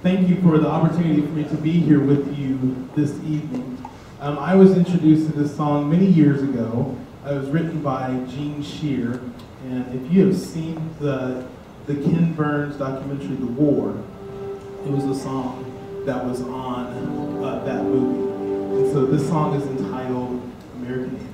Thank you for the opportunity for me to be here with you this evening. I was introduced to this song many years ago. It was written by Gene Shear, and if you have seen the Ken Burns documentary, The War, it was a song that was on that movie. And so this song is entitled American Anthem.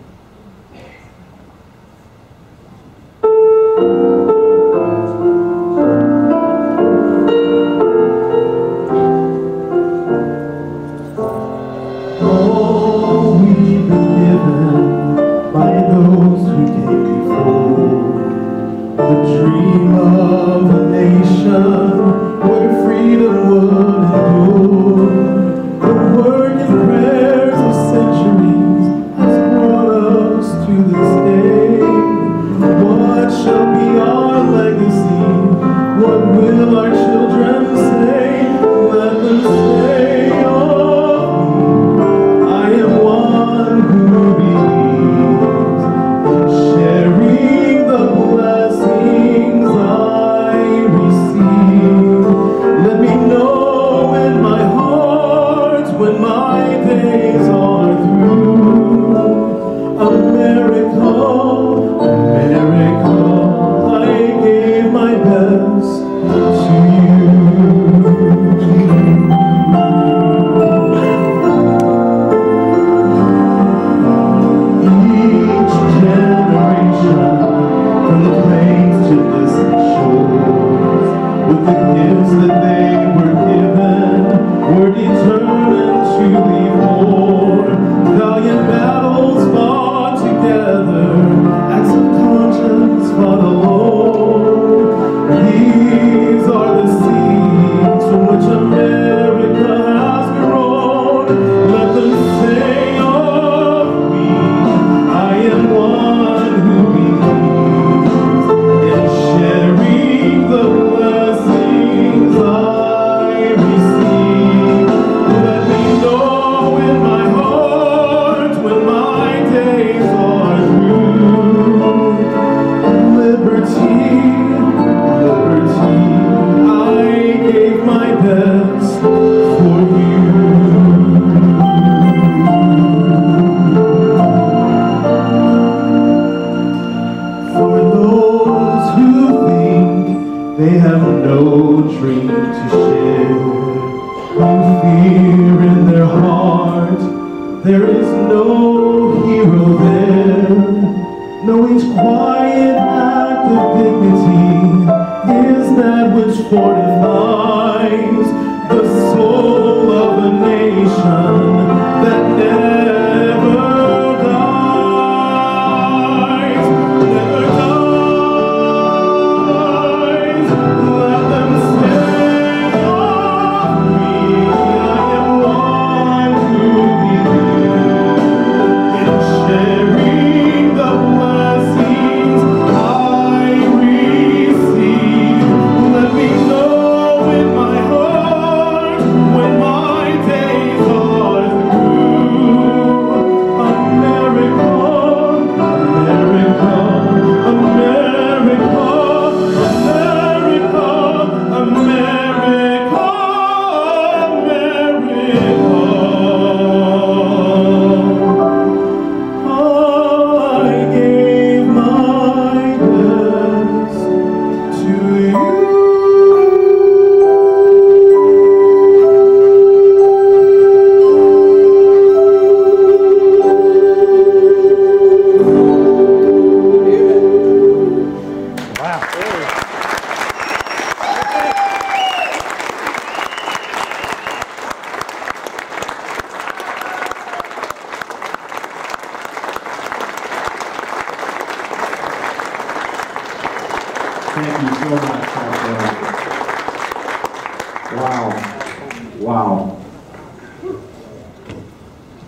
Thank you so much,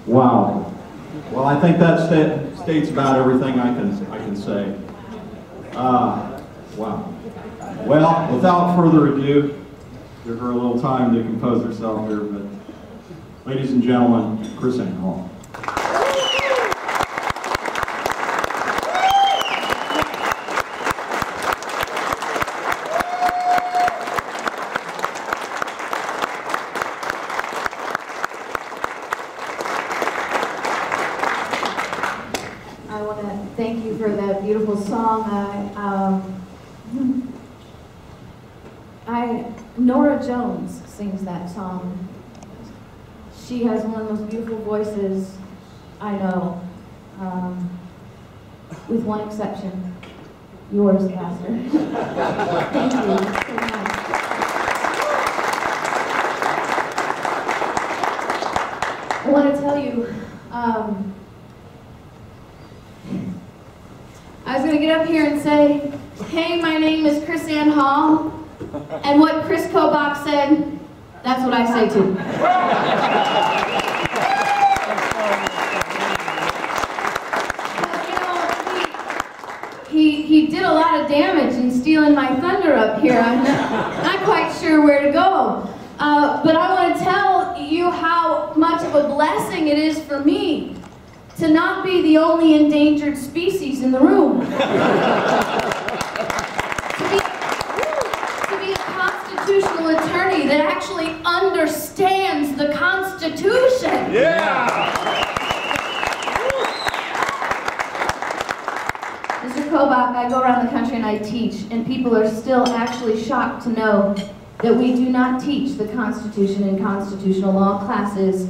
Wow. Well, I think that states about everything I can say. Wow. Well, without further ado, give her a little time to compose herself here, but ladies and gentlemen, KrisAnne Hall. Thank you for that beautiful song. Nora Jones sings that song. She has one of the most beautiful voices I know, with one exception, yours, Pastor. Thank you so much. I want to tell you, I was going to get up here and say, hey, my name is KrisAnne Hall, and what Chris Kobach said, that's what I say too. But, he did a lot of damage in stealing my thunder up here. I'm not quite sure where to go. But I want to tell you how much of a blessing it is for me to not be the only endangered species in the room. To be a constitutional attorney that actually understands the Constitution. Yeah! Mr. Kobach, I go around the country and I teach, and people are still actually shocked to know that we do not teach the Constitution in constitutional law classes.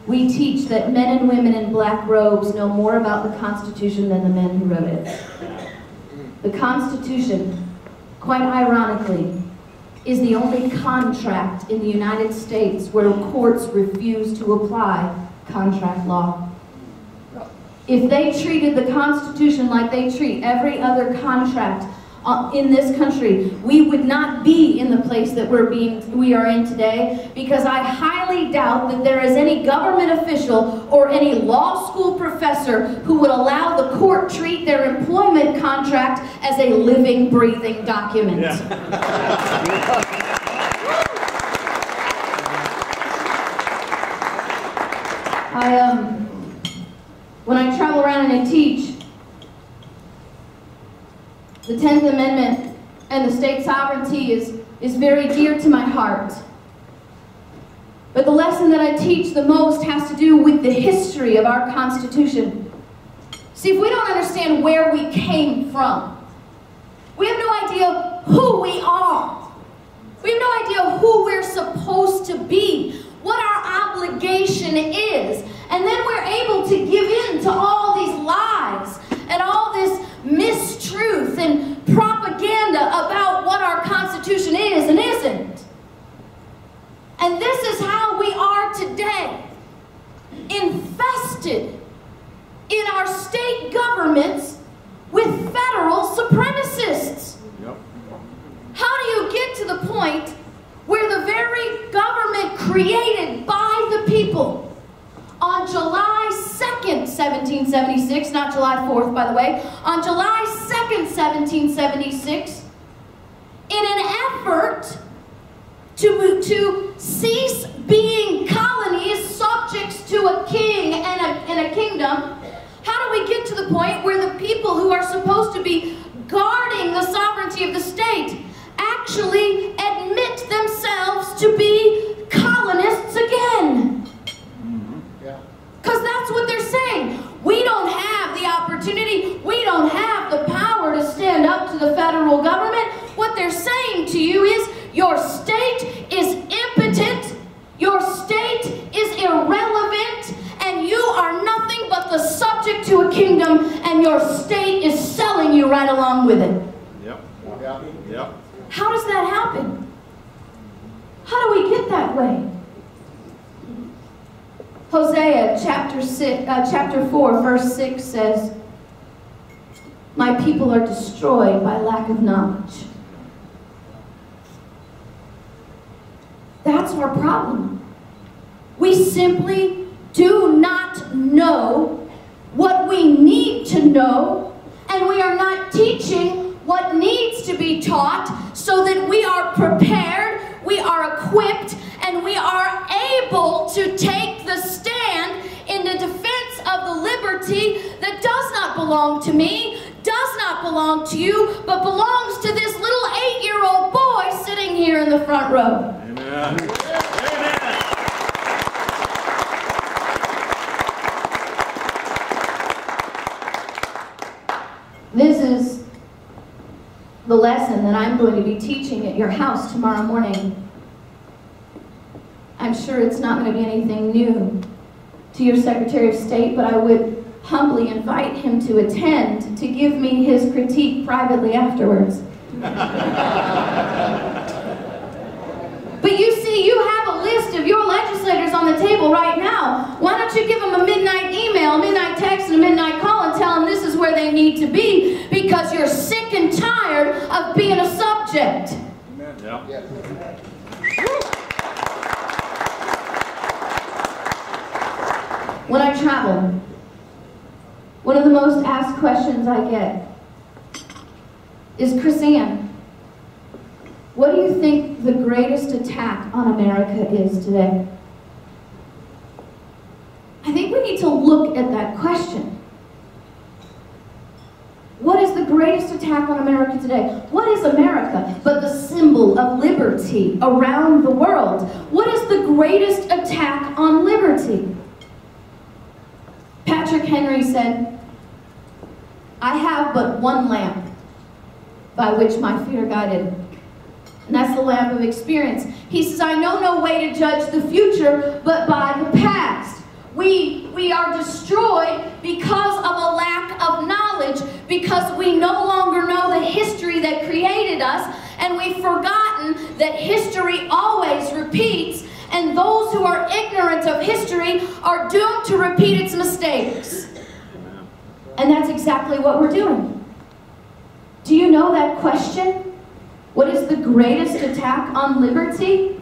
We teach that men and women in black robes know more about the Constitution than the men who wrote it. The Constitution, quite ironically, is the only contract in the United States where courts refuse to apply contract law. If they treated the Constitution like they treat every other contract in this country, we would not be in the place that we are in today, because I highly doubt that there is any government official or any law school professor who would allow the court treat their employment contract as a living, breathing document. Yeah. When I travel around and I teach, the 10th Amendment and the state sovereignty is very dear to my heart. But the lesson that I teach the most has to do with the history of our Constitution. See, if we don't understand where we came from, we have no idea who we are. We have no idea who we're supposed to be, what our obligation is. And then we're able to give in to all these lies and all this mistruth and propaganda about what our Constitution is and isn't. And this is how we are today, infested in our state governments with federal supremacists. Yep. How do you get to the point where the very government created by the people on July 2nd, 1776, not July 4th, by the way, on July 2nd, 1776, in an effort to cease being colonies, subjects to a king and a kingdom, how do we get to the point where the people who are supposed to be guarding the sovereignty of the state actually admit themselves to be colonists again? Because that's what they're saying. We don't have the opportunity, we don't have the power to stand up to the federal government. What they're saying to you is, your state is impotent, your state is irrelevant, and you are nothing but the subject to a kingdom, and your state is selling you right along with it. Yep. Yep. How does that happen? How do we get that way? Hosea chapter 4, verse 6 says, my people are destroyed by lack of knowledge. That's our problem. We simply do not know what we need to know, and we are not teaching what needs to be taught so that we are prepared, we are equipped, and we are able to take the stand in the defense of the liberty that does not belong to me, does not belong to you, but belongs to this little 8-year-old boy sitting here in the front row. Amen. Amen. This is the lesson that I'm going to be teaching at your house tomorrow morning. I'm sure it's not going to be anything new to your Secretary of State, but I would humbly invite him to attend to give me his critique privately afterwards. But you see, you have a list of your legislators on the table right now. Why don't you give them a midnight email, a midnight text, and a midnight call and tell them this is where they need to be, because you're sick and tired of being a subject. Amen. Yeah. When I travel, one of the most asked questions I get is, KrisAnne, what do you think the greatest attack on America is today? I think we need to look at that question. What is the greatest attack on America today? What is America but the symbol of liberty around the world? What is the greatest attack on liberty? Patrick Henry said, I have but one lamp by which my feet are guided, and that's the lamp of experience. He says, I know no way to judge the future but by the past. We are destroyed because of a lack of knowledge, because we no longer know the history that created us, and we've forgotten that history always repeats, and those who are ignorant of history are doomed to repeat its mistakes. And that's exactly what we're doing. Do you know that question? What is the greatest attack on liberty?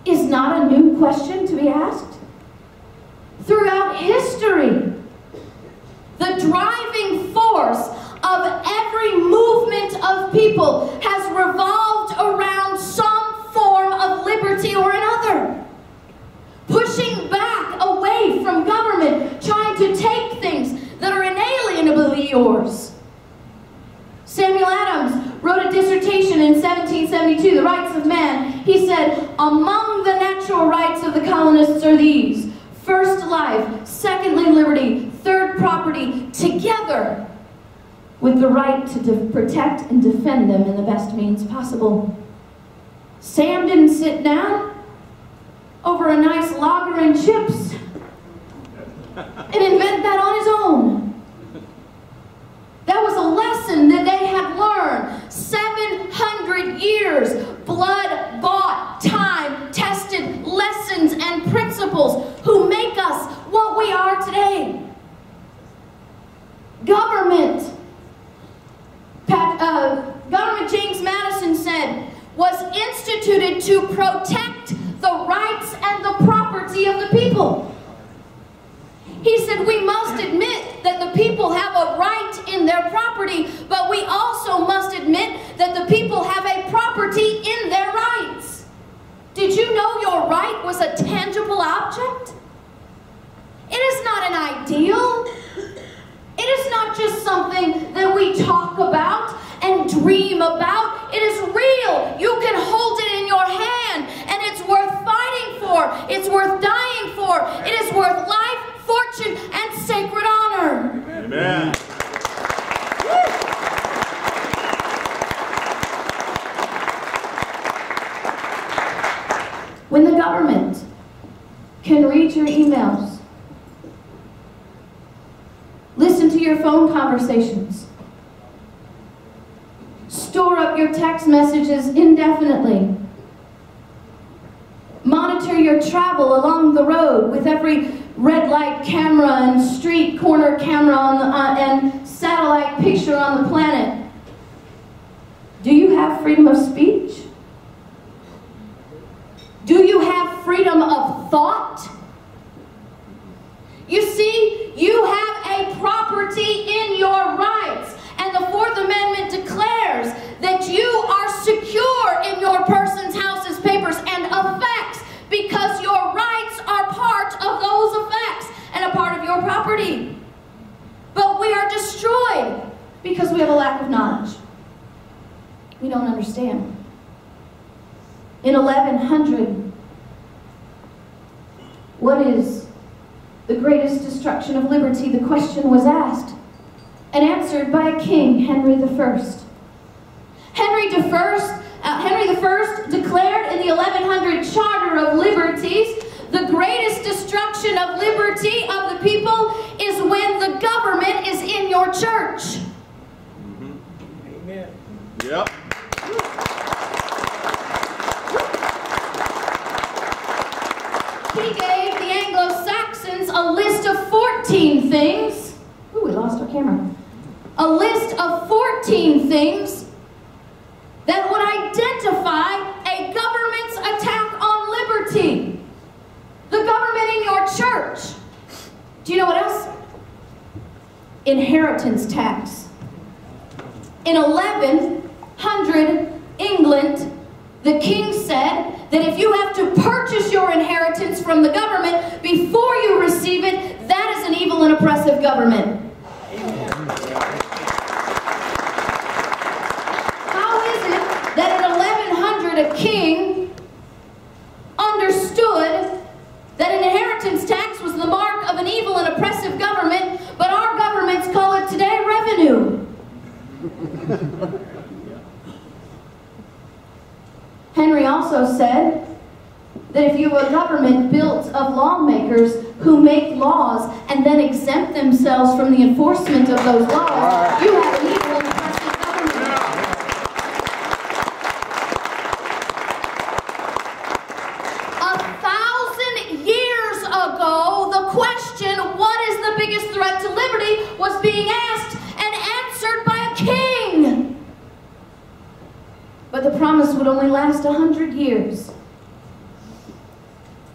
Is not a new question to be asked. Throughout history, the driving force of every movement of people has revolved around some form of liberty or another. Pushing back away from government, trying to take things that are inalienably yours. Samuel Adams wrote a dissertation in 1772, The Rights of Man. He said, among the natural rights of the colonists are these: first, life; secondly, liberty; third, property, together with the right to protect and defend them in the best means possible. Sam didn't sit down over a nice lager and chips and invent that on his own. That was a lesson that they had learned. 700 years, blood-bought, time-tested lessons and principles who make us what we are today. Government, James Madison said, was instituted to protect the rights and the property of the people. He said we must admit that the people have a right in their property, but we also must admit that the people have a property in their rights. Did you know your right was a tangible object? It is not an ideal. It is not just something that we talk about and dream about. It is real. You can hold it in your hand, and it's worth fighting for. It's worth dying for. It is worth life, fortune, and sacred honor. Amen. When the government can read your emails, listen to your phone conversations, store up your text messages indefinitely, monitor your travel along the road with every red light camera and street corner camera and satellite picture on the planet, do you have freedom of speech? Do you have freedom of thought? You see, you have a property in your rights, and the Fourth Amendment declares that you are secure in your person's, house's, papers, and effects, because your rights are part of those effects and a part of your property. But we are destroyed because we have a lack of knowledge. We don't understand. In 1100, what is the greatest destruction of liberty? The question was asked. and answered by King Henry I. Henry I declared in the 1100 Charter of Liberties, the greatest destruction of liberty of the people is when the government is in your church. Amen. Yep. He gave the Anglo-Saxons a list of 14 things. Ooh, we lost our camera. A list of 14 things that would identify a government's attack on liberty. The government in your church. Do you know what else? Inheritance tax. In 1100 England, the king said that if you have to purchase your inheritance from the government before you receive it, that is an evil and oppressive government. That in 1100 a king understood that an inheritance tax was the mark of an evil and oppressive government, but our governments call it today revenue. Henry also said that if you have a government built of lawmakers who make laws and then exempt themselves from the enforcement of those laws, you have an evil and oppressive government. 1,000 years ago, the question, what is the biggest threat to liberty, was being asked and answered by a king. But the promise would only last 100 years.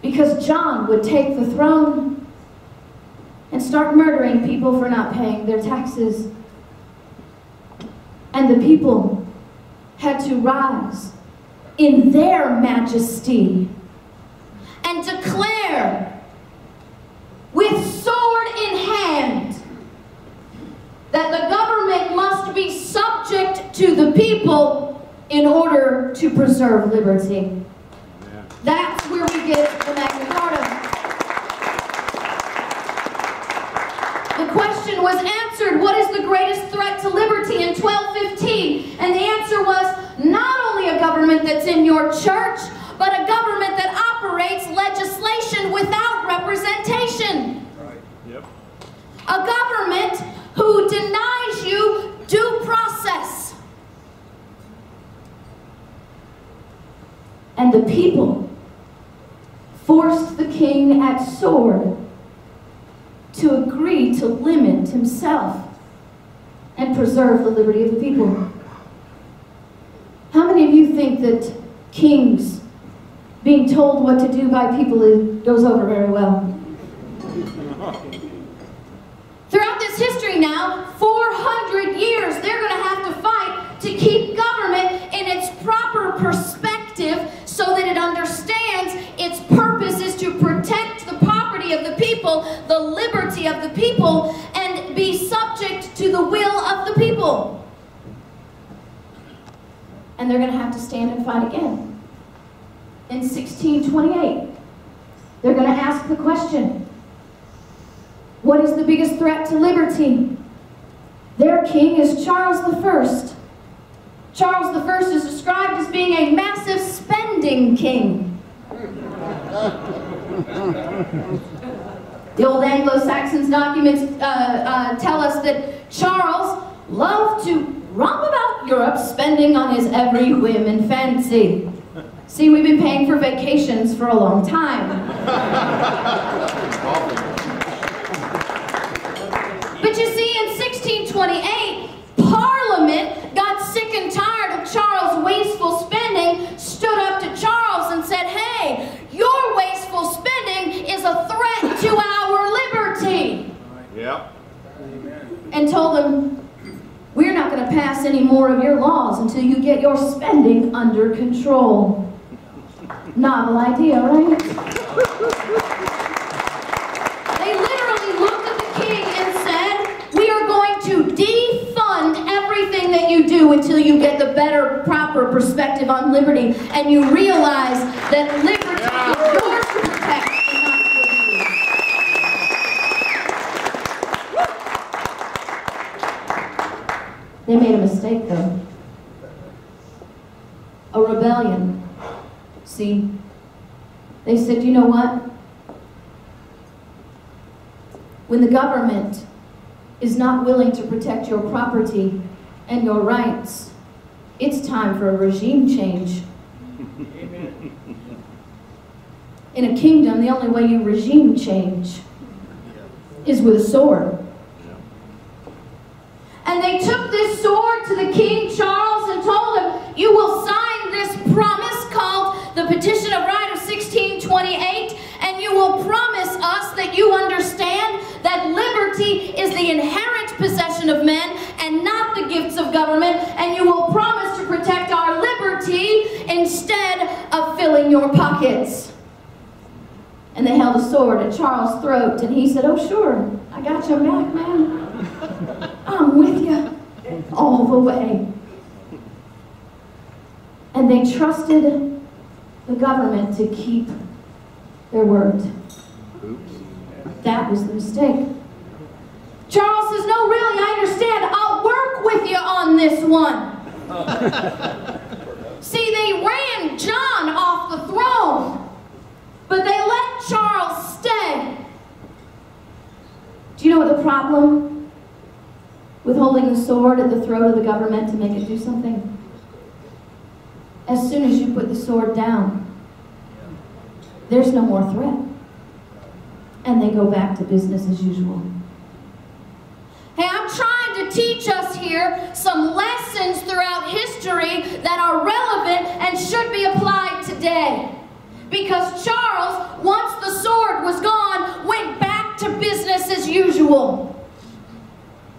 Because John would take the throne and start murdering people for not paying their taxes. And the people had to rise in their majesty and declare with sword in hand that the government must be subject to the people in order to preserve liberty. That's where we get the Magna Carta. The question was answered, what is the greatest threat to liberty in 1215? And the answer was not only a government that's in your church, but a government that operates legislation without representation. Right. Yep. A government who denies you due process. And the people forced the king at sword to agree to limit himself and preserve the liberty of the people. How many of you think that kings being told what to do by people goes over very well? Throughout this history now, 400 years, they're going to have to fight to keep government in its proper perspective so that it understands its purpose is to protect the property of the people, the liberty of the people, and be subject to the will of the people. And they're going to have to stand and fight again. In 1628, they're going to ask the question, what is the biggest threat to liberty? Their king is Charles I. Charles I is described as being a massive spending king. The old Anglo-Saxons documents tell us that Charles loved to romp about Europe, spending on his every whim and fancy. See, we've been paying for vacations for a long time. But you see, in 1628, Parliament got sick and tired of Charles' wasteful spending, stood up to Charles and said, hey, your wasteful spending is a threat to our liberty. Yep. And told them, we're not going to pass any more of your laws until you get your spending under control. Novel idea, right? They literally looked at the king and said, we are going to defund everything that you do until you get the better, proper perspective on liberty, and you realize that liberty is yours to protect and not for They made a mistake, though. A rebellion. See? They said, you know what? When the government is not willing to protect your property and your rights, it's time for a regime change. In a kingdom, the only way you regime change is with a sword. And they took this sword to the King Charles and told him, you will sign this promise called the Petition of Right of 1628, and you will promise us that you understand that liberty is the inherent possession of men and not the gifts of government, and you will promise to protect our liberty instead of filling your pockets. And they held a sword at Charles' throat, and he said, oh sure, I got your back, man. I'm with you all the way. And they trusted the government to keep their word. That was the mistake. Charles says, no, really, I understand. I'll work with you on this one. See, they ran John off the throne, but they let Charles stay. Do you know what the problem with holding the sword at the throat of the government to make it do something? As soon as you put the sword down, there's no more threat. And they go back to business as usual. Hey, I'm trying to teach us here some lessons throughout history that are relevant and should be applied today. Because Charles, once the sword was gone, went back to business as usual.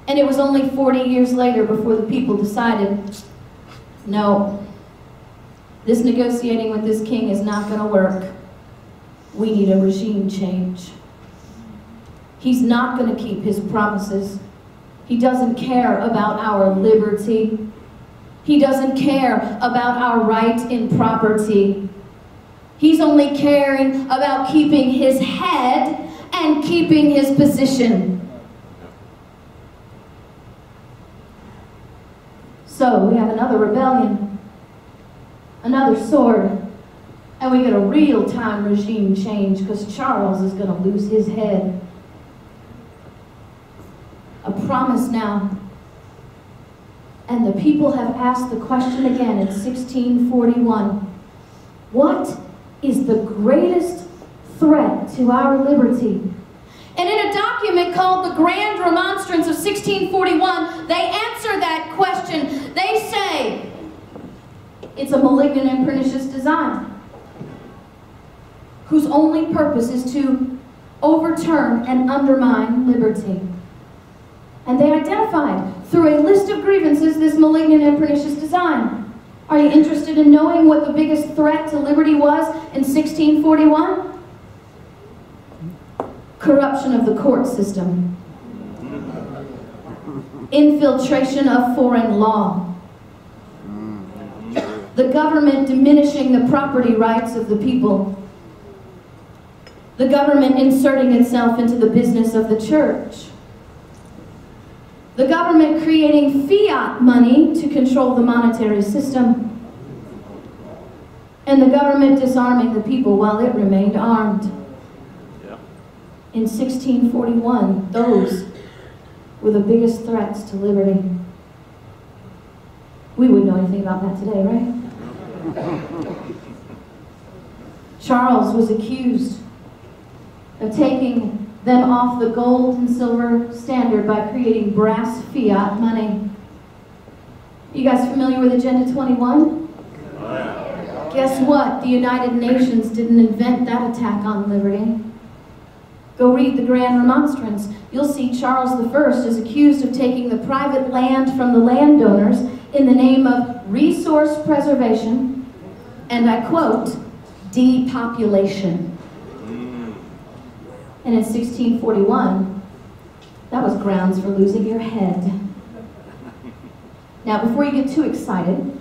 And it was only 40 years later before the people decided, no, this negotiating with this king is not going to work. We need a regime change. He's not going to keep his promises. He doesn't care about our liberty. He doesn't care about our right in property. He's only caring about keeping his head and keeping his position. So we have another rebellion, another sword, and we get a real-time regime change because Charles is going to lose his head. A promise now. And the people have asked the question again in 1641. What is the greatest threat to our liberty? And in a document called the Grand Remonstrance of 1641, they answer that question. They say, it's a malignant and pernicious design, whose only purpose is to overturn and undermine liberty. And they identified through a list of grievances this malignant and pernicious design. Are you interested in knowing what the biggest threat to liberty was in 1641? Corruption of the court system. Infiltration of foreign law. The government diminishing the property rights of the people. The government inserting itself into the business of the church. The government creating fiat money to control the monetary system. And the government disarming the people while it remained armed. In 1641, those were the biggest threats to liberty. We wouldn't know anything about that today, right? Charles was accused of taking them off the gold and silver standard by creating brass fiat money. You guys familiar with Agenda 21? Guess what? The United Nations didn't invent that attack on liberty. Go read the Grand Remonstrance. You'll see Charles I is accused of taking the private land from the landowners in the name of resource preservation, and I quote, depopulation. And in 1641, that was grounds for losing your head. Now, before you get too excited,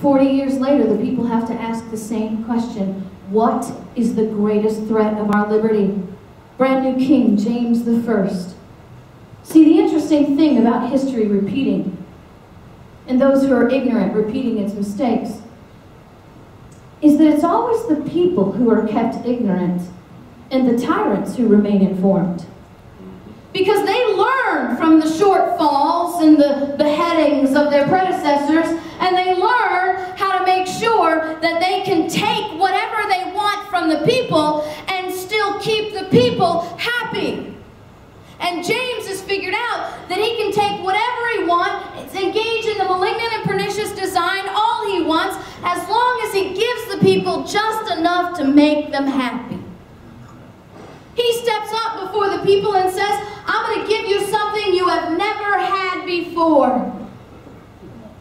40 years later, the people have to ask the same question. What is the greatest threat of our liberty? Brand new King James I See, the interesting thing about history repeating, and those who are ignorant repeating its mistakes, is that it's always the people who are kept ignorant and the tyrants who remain informed. Because they learn from the shortfalls and the beheadings of their predecessors, and they learn how to make sure that they can take whatever they want from the people and still keep the people happy. And James has figured out that he can take whatever he wants, engage in the malignant and pernicious design, all he wants, as long as he gives the people just enough to make them happy. He steps up before the people and says, I'm going to give you something you have never had before.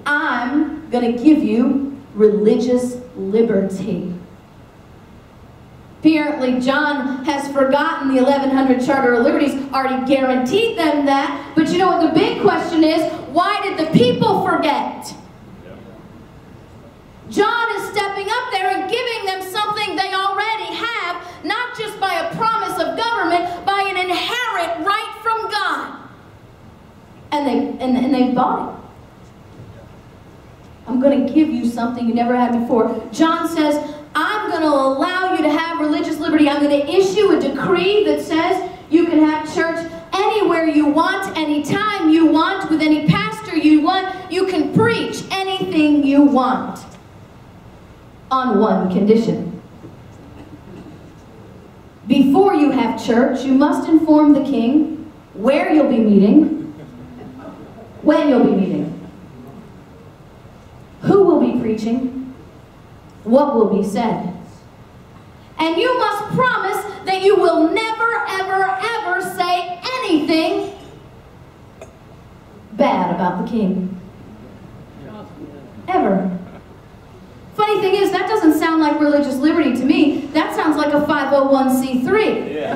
I'm going to give you religious liberty. Apparently, John has forgotten the 1100 Charter of Liberties, already guaranteed them that. But you know what the big question is? Why did the people forget? John is stepping up there and giving them something they already have, not just by a promise of government, by an inherent right from God. And they bought it. I'm going to give you something you never had before. John says, I'm going to allow you to have religious liberty. I'm going to issue a decree that says you can have church anywhere you want, anytime you want, with any pastor you want. You can preach anything you want. On one condition. Before you have church, you must inform the king where you'll be meeting, when you'll be meeting, who will be preaching, what will be said. And you must promise that you will never, ever, ever say anything bad about the king. Ever. Funny thing is, that doesn't sound like religious liberty to me. That sounds like a 501c3. Yeah.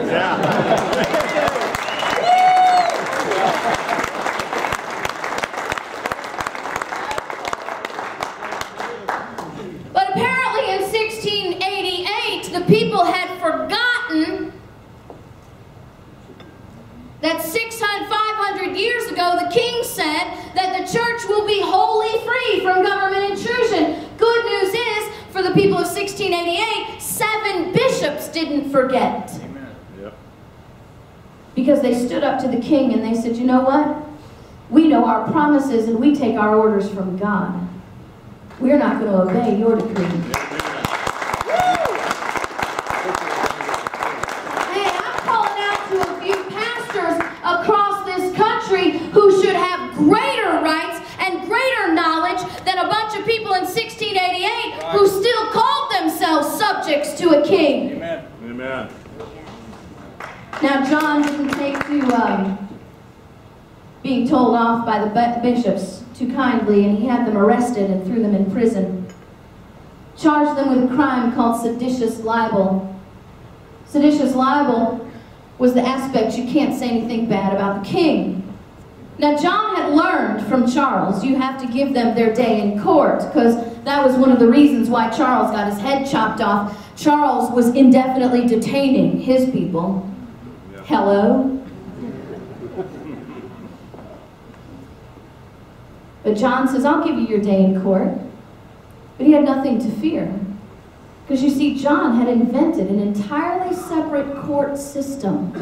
But apparently in 1688, the people had forgotten that 500 years ago, the king said that the church will be wholly free from government intrusion. Good news is, for the people of 1688, 7 bishops didn't forget. Amen. Yep. Because they stood up to the king and they said, you know what? We know our promises and we take our orders from God. We're not going to obey your decree. Hey, I'm calling out to a few pastors across this country who should have greater rights and greater knowledge than a bunch of people in 1688 who still called themselves subjects to a king. Amen. Amen. Now, John didn't take to being told off by the bishops too kindly, and he had them arrested and threw them in prison. Charged them with a crime called seditious libel. Seditious libel was the aspect you can't say anything bad about the king. Now, John had learned from Charles, you have to give them their day in court, because that was one of the reasons why Charles got his head chopped off. Charles was indefinitely detaining his people. Yeah. Hello? But John says, I'll give you your day in court. But he had nothing to fear. Because you see, John had invented an entirely separate court system.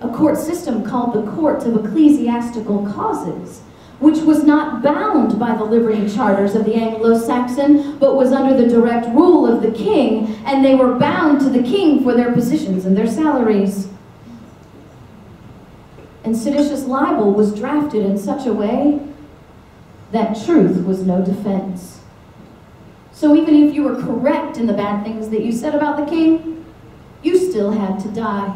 A court system called the Court of Ecclesiastical Causes, which was not bound by the liberty charters of the Anglo-Saxon, but was under the direct rule of the king, and they were bound to the king for their positions and their salaries. And seditious libel was drafted in such a way that truth was no defense. So even if you were correct in the bad things that you said about the king, you still had to die.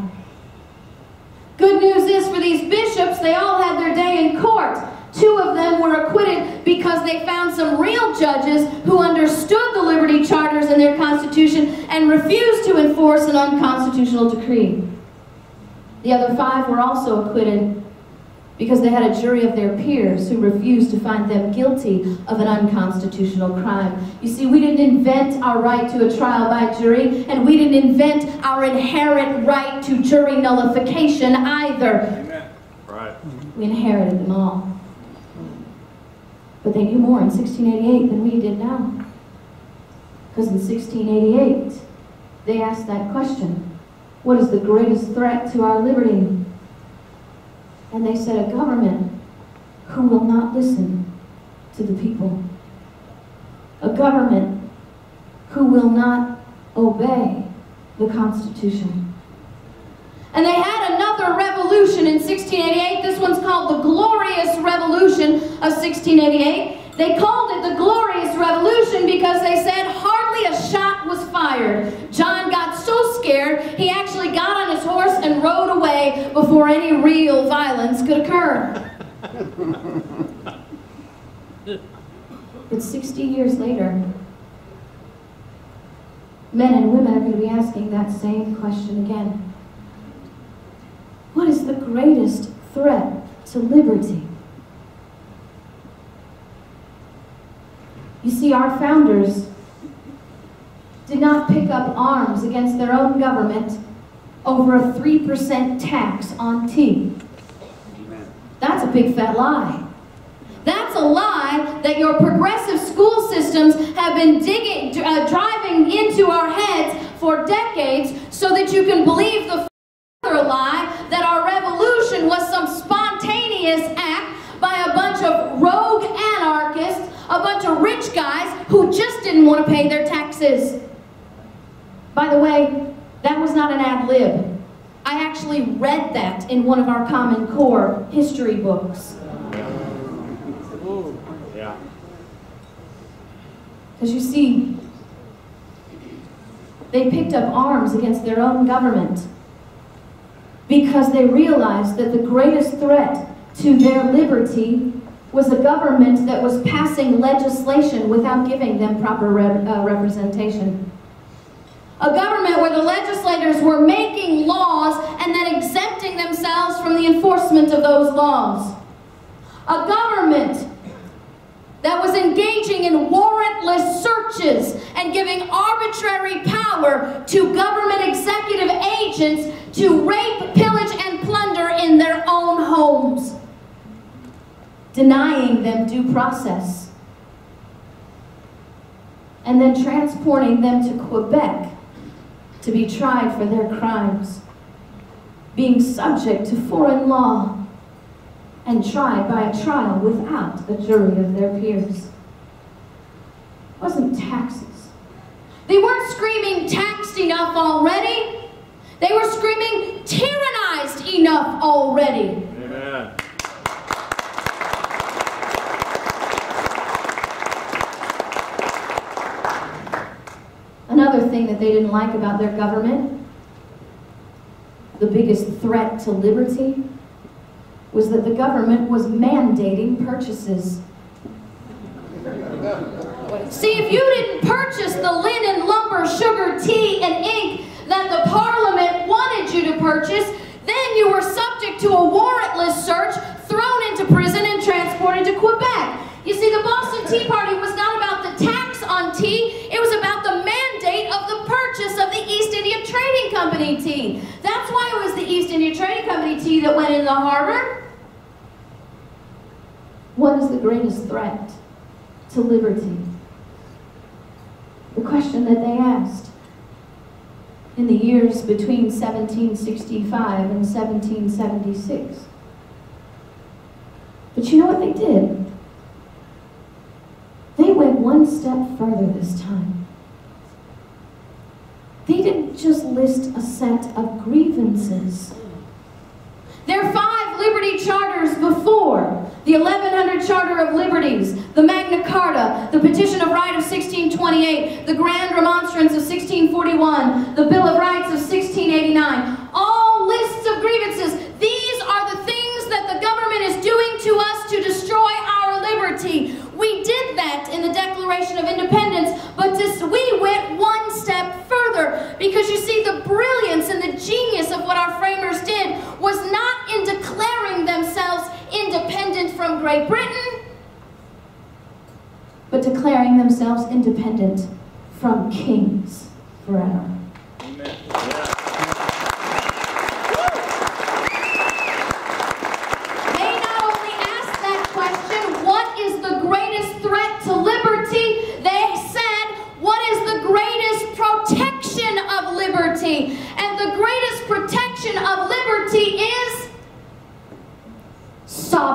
Good news is for these bishops, they all had their day in court. 2 of them were acquitted because they found some real judges who understood the liberty charters and their constitution and refused to enforce an unconstitutional decree. The other 5 were also acquitted because they had a jury of their peers who refused to find them guilty of an unconstitutional crime. You see, we didn't invent our right to a trial by jury, and we didn't invent our inherent right to jury nullification either. Amen. Right. We inherited them all. But they knew more in 1688 than we did now. Because in 1688, they asked that question, what is the greatest threat to our liberty? And they said, a government who will not listen to the people. A government who will not obey the Constitution. And they had another revolution in 1688. This one's called the Glorious Revolution of 1688. They called it the Glorious Revolution because they said hardly a shot was fired. John got so scared, he actually got on his horse and rode away before any real violence could occur. But 60 years later, men and women are going to be asking that same question again. What is the greatest threat to liberty? You see, our founders did not pick up arms against their own government over a 3% tax on tea. That's a big fat lie. That's a lie that your progressive school systems have been driving into our heads for decades so that you can believe the further lie that our revolution was some spontaneous act by a bunch of rogue anarchists, a bunch of rich guys who just didn't want to pay their taxes. By the way, that was not an ad lib. I actually read that in one of our Common Core history books. Yeah. Because you see, they picked up arms against their own government because they realized that the greatest threat to their liberty was a government that was passing legislation without giving them proper representation. A government where the legislators were making laws and then exempting themselves from the enforcement of those laws. A government that was engaging in warrantless searches and giving arbitrary power to government executive agents to rape, pillage, and plunder in their own homes, denying them due process, and then transporting them to Quebec to be tried for their crimes, being subject to foreign law, and tried by a trial without a jury of their peers. It wasn't taxes. They weren't screaming taxed enough already. They were screaming tyrannized enough already. Amen. Another thing that they didn't like about their government, the biggest threat to liberty, was that the government was mandating purchases. See, if you didn't purchase the linen, lumber, sugar, tea, and ink that the Parliament wanted you to purchase, then you were subject to a warrantless search, thrown into prison, and transported to Quebec. You see, the Boston Tea Party was not about the tax on tea, it was about the mandate of the purchase of the East India Trading Company tea. That's why it was the East India Trading Company tea that went in the harbor. What is the greatest threat to liberty? The question that they asked in the years between 1765 and 1776. But you know what they did? They went one step further this time. They didn't just list a set of grievances. There are 5 liberty charters before the 1100 Charter of Liberties, the Magna Carta, the Petition of Right of 1628, the Grand Remonstrance of 1641, the Bill of Rights of 1689. All lists of grievances. These are the things that the government is doing to us to destroy our liberty. We did that in the Declaration of Independence, but we went one step further, because you see, the brilliance and the genius of what our framers did was not in declaring themselves independent from Great Britain, but declaring themselves independent from kings forever. Amen. Yeah.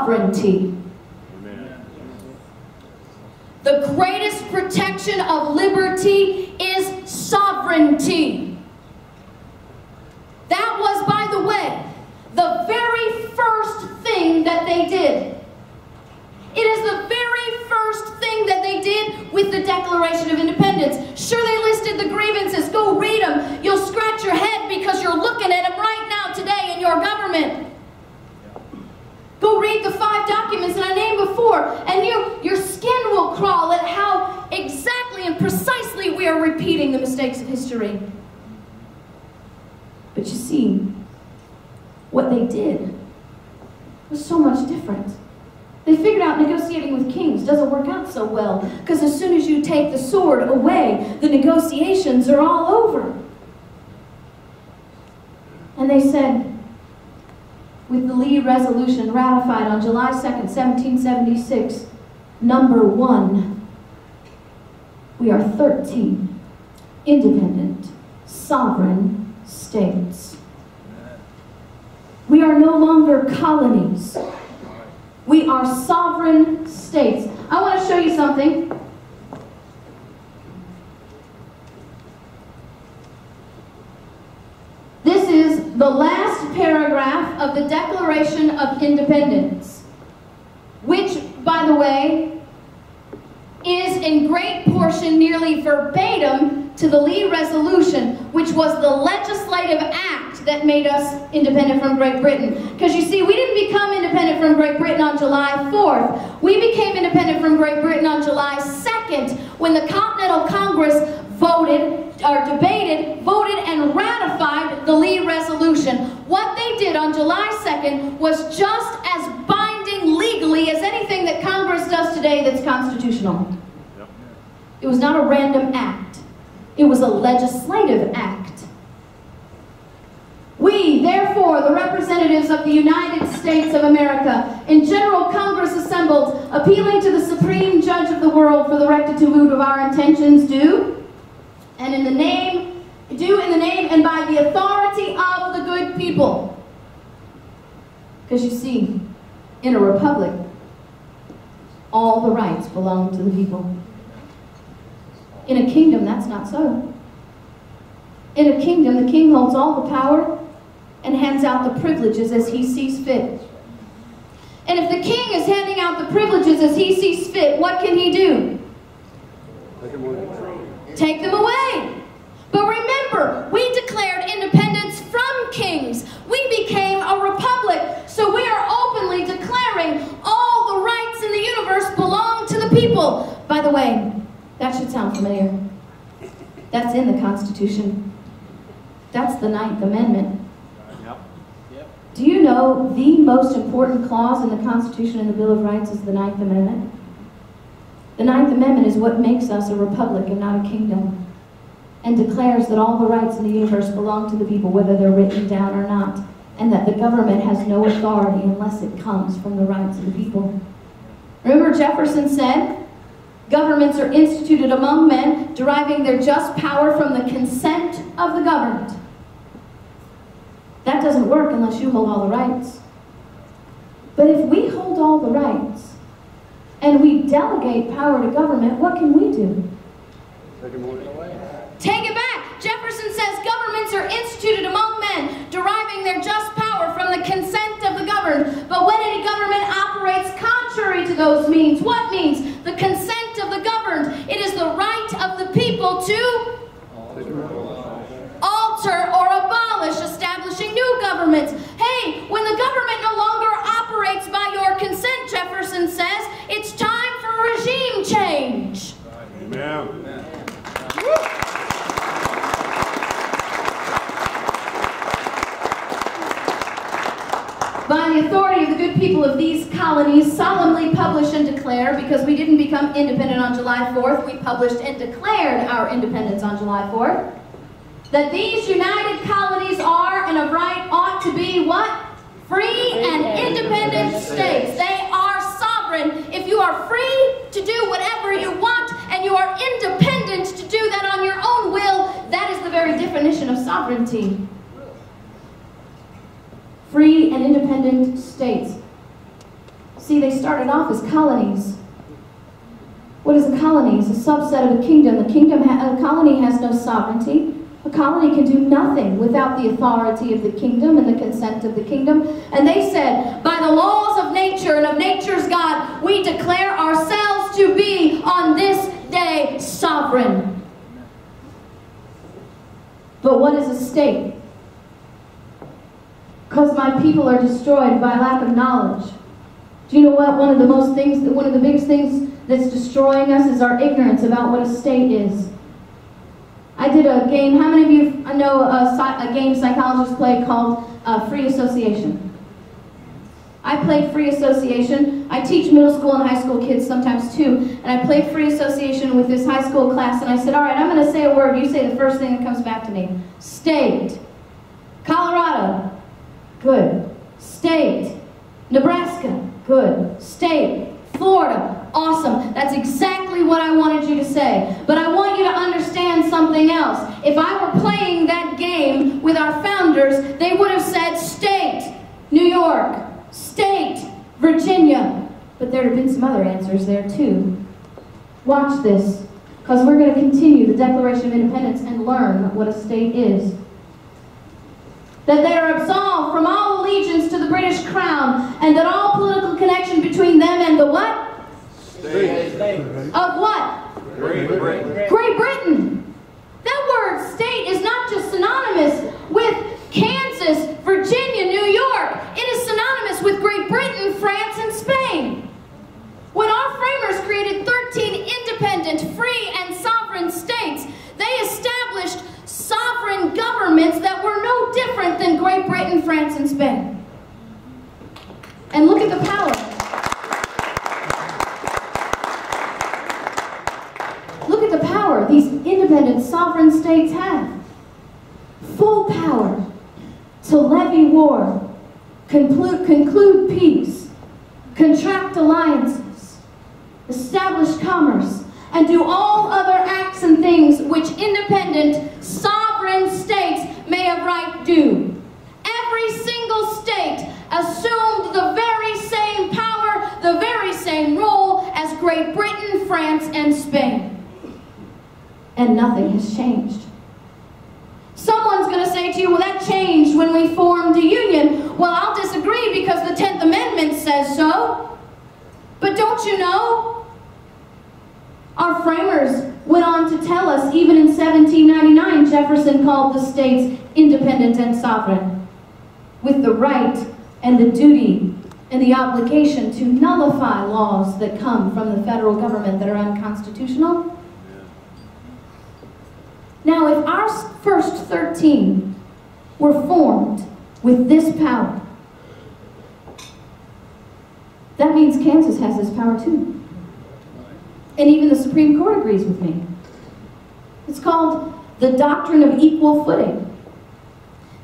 sovereignty. Amen. The greatest protection of liberty is sovereignty. That was, by the way, the very first thing that they did. It is the very first thing that they did with the Declaration of Independence. Sure, they listed the grievances. Go read them. You'll scratch your head because you're looking at them right now today in your government. Go read the 5 documents that I named before, and your skin will crawl at how exactly and precisely we are repeating the mistakes of history. But you see, what they did was so much different. They figured out negotiating with kings doesn't work out so well, because as soon as you take the sword away, the negotiations are all over. And they said, with the Lee Resolution ratified on July 2nd, 1776, number 1, we are 13 independent, sovereign states. We are no longer colonies. We are sovereign states. I want to show you something. This is the last paragraph of the Declaration of Independence, which, by the way, is in great portion nearly verbatim to the Lee Resolution, which was the legislative act that made us independent from Great Britain. Because you see, we didn't become independent from Great Britain on July 4th. We became independent from Great Britain on July 2nd, when the Continental Congress debated, voted, and ratified the Lee Resolution. What they did on July 2nd was just as binding legally as anything that Congress does today that's constitutional. Yep. It was not a random act. It was a legislative act. We, therefore, the representatives of the United States of America, in General Congress assembled, appealing to the Supreme Judge of the world for the rectitude of our intentions, do in the name and by the authority of the good people. Because you see, in a republic, all the rights belong to the people. In a kingdom, that's not so. In a kingdom, the king holds all the power and hands out the privileges as he sees fit. And if the king is handing out the privileges as he sees fit, what can he do? Take them away. But remember, we declared independence from kings. We became a republic, so we are openly declaring all the rights in the universe belong to the people. By the way, that should sound familiar. That's in the Constitution. That's the 9th Amendment. Do you know the most important clause in the Constitution and the Bill of Rights is the 9th Amendment? The 9th Amendment is what makes us a republic and not a kingdom, and declares that all the rights in the universe belong to the people, whether they're written down or not, and that the government has no authority unless it comes from the rights of the people. Remember, Jefferson said, governments are instituted among men, deriving their just power from the consent of the governed. That doesn't work unless you hold all the rights. But if we hold all the rights, and we delegate power to government, what can we do? Take it back. Jefferson says governments are instituted among men, deriving their just power from the consent of the governed. But when any government operates contrary to those means, what means? The consent of the governed. It is the right of the people to alter or abolish, establishing new governments. Hey, when the government no longer operates by your consent, Jefferson says, it's time for regime change. Amen. By the authority of the good people of these colonies, solemnly publish and declare, because we didn't become independent on July 4th, we published and declared our independence on July 4th, that these united colonies are, and of right ought to be, what? Free and independent states. They are sovereign. If you are free to do whatever you want, and you are independent to do that on your own will, that is the very definition of sovereignty. Free and independent states. See, they started off as colonies. What is a colony? It's a subset of a kingdom. A colony has no sovereignty. A colony can do nothing without the authority of the kingdom and the consent of the kingdom. And they said, by the laws of nature and of nature's God, we declare ourselves to be on this day sovereign. But what is a state? Because my people are destroyed by lack of knowledge. Do you know what? One of the biggest things that's destroying us is our ignorance about what a state is. I did a game. How many of you know a game psychologists play called free association? I played free association. I teach middle school and high school kids sometimes too. And I played free association with this high school class. And I said, all right, I'm going to say a word. You say the first thing that comes back to me. State. Colorado. Good. State. Nebraska. Good. State. Florida. Awesome. That's exactly what I wanted you to say. But I want you to understand something else. If I were playing that game with our founders, they would have said state, New York, state, Virginia. But there have been some other answers there too. Watch this, because we're going to continue the Declaration of Independence and learn what a state is. That they are absolved from all allegiance to the British Crown, and that all political connection between them and the what? State. Of what? Great Britain. Great Britain. That word state is not just synonymous with Kansas, Virginia, New York. It is synonymous with Great Britain, France, and Spain. When our framers created 13 independent, free, and sovereign states, they established sovereign governments that were no different than Great Britain, France, and Spain. And look at the power. Look at the power these independent, sovereign states have. Full power to levy war, conclude peace, contract alliances, establish commerce, and do all other acts and things which independent, sovereign states may have right do. Every single state assumed the very same power, the very same role as Great Britain, France, and Spain. And nothing has changed. Someone's going to say to you, well, that changed when we formed a union. Well, I'll disagree because the 10th Amendment says so. But don't you know? Our framers went on to tell us, even in 1799, Jefferson called the states independent and sovereign, with the right and the duty and the obligation to nullify laws that come from the federal government that are unconstitutional. Now, if our first 13 were formed with this power, that means Kansas has this power too. And even the Supreme Court agrees with me. It's called the doctrine of equal footing.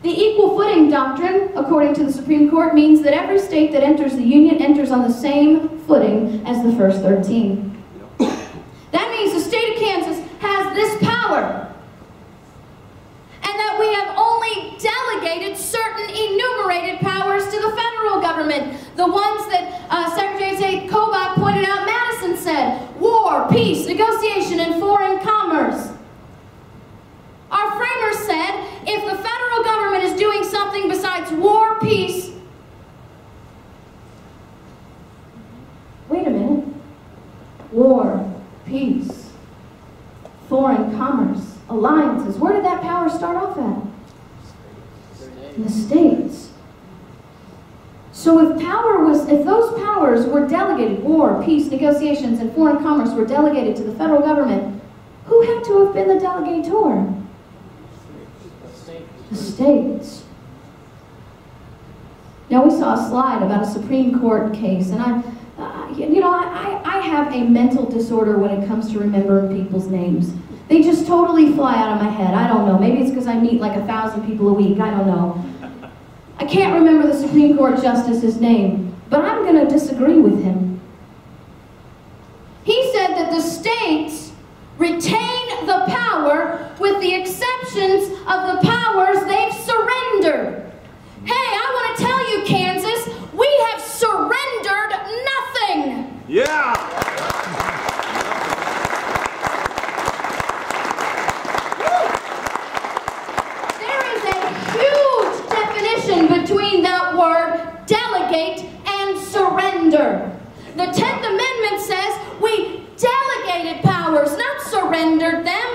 The equal footing doctrine, according to the Supreme Court, means that every state that enters the Union enters on the same footing as the first 13. That means the state of Kansas has this power. And that we have only delegated certain enumerated powers to the federal government. The ones that Secretary of State Kobach pointed out, Madison said, war, peace, negotiation, and foreign commerce. Our framers said, if the federal government is doing something besides war, peace, wait a minute, war, peace, foreign commerce, alliances, where did that power start off at? In the states. So if those powers were delegated, war, peace, negotiations, and foreign commerce were delegated to the federal government, who had to have been the delegator? The states. Now we saw a slide about a Supreme Court case, and I have a mental disorder when it comes to remembering people's names. They just totally fly out of my head. I don't know. Maybe it's because I meet like 1,000 people a week. I don't know. I can't remember the Supreme Court Justice's name, but I'm going to disagree with him. He said that the states retain the power with the exceptions of the powers they've surrendered. Hey, I want to tell you, Kansas, we have surrendered nothing. surrender. The 10th Amendment says we delegated powers, not surrendered them.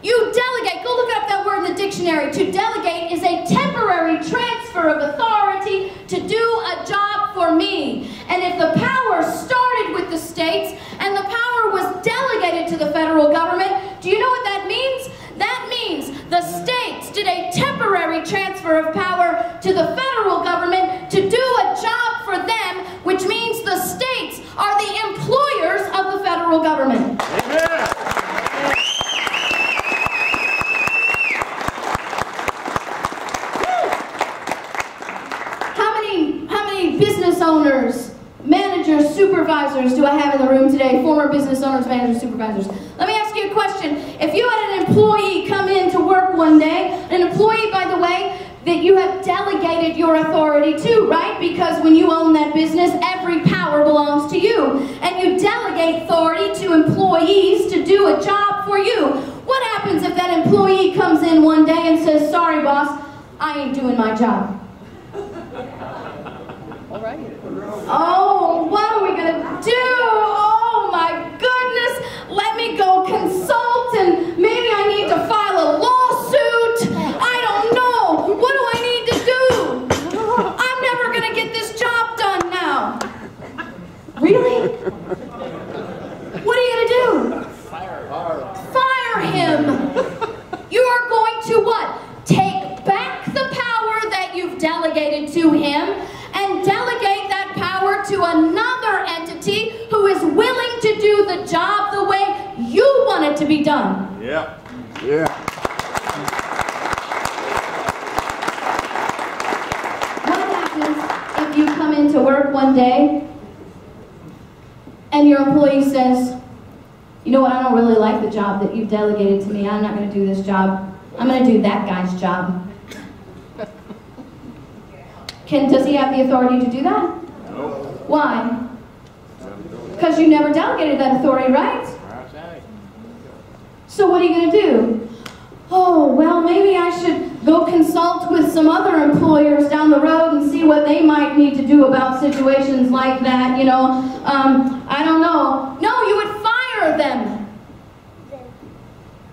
You delegate. Go look up that word in the dictionary. To delegate is a temporary transfer of authority to do a job for me. And if the power started with the states and the power was delegated to the federal government, do you know what that means? That means the states did a temporary transfer of power to the federal government to do a job for them, which means the states are the employers of the federal government. Amen. How many business owners, managers, supervisors do I have in the room today? Former business owners, managers, supervisors. Let me ask you a question. If you had an employee come in to work one day, an employee, by the way, that you have delegated your authority to, right? Because when you own that business, every power belongs to you. And you delegate authority to employees to do a job for you. What happens if that employee comes in one day and says, sorry, boss, I ain't doing my job? All right. Oh, what are we going to do? Oh, my goodness. Let me go consult, and maybe I need to file a lawsuit. I don't know. What do I need to do? I'm never going to get this job done now. Really? What are you going to do? Fire him. You are going to what? Take back the power that you've delegated to him and delegate that power to another entity who is willing to do the job the way you want it to be done. Yeah. Yeah. What happens if you come into work one day and your employee says, you know what, I don't really like the job that you've delegated to me. I'm not going to do this job. I'm going to do that guy's job. Does he have the authority to do that? No. Why? Because you never delegated that authority, right? So what are you going to do? Oh, well, maybe I should go consult with some other employers down the road and see what they might need to do about situations like that, you know. I don't know. No, you would fire them.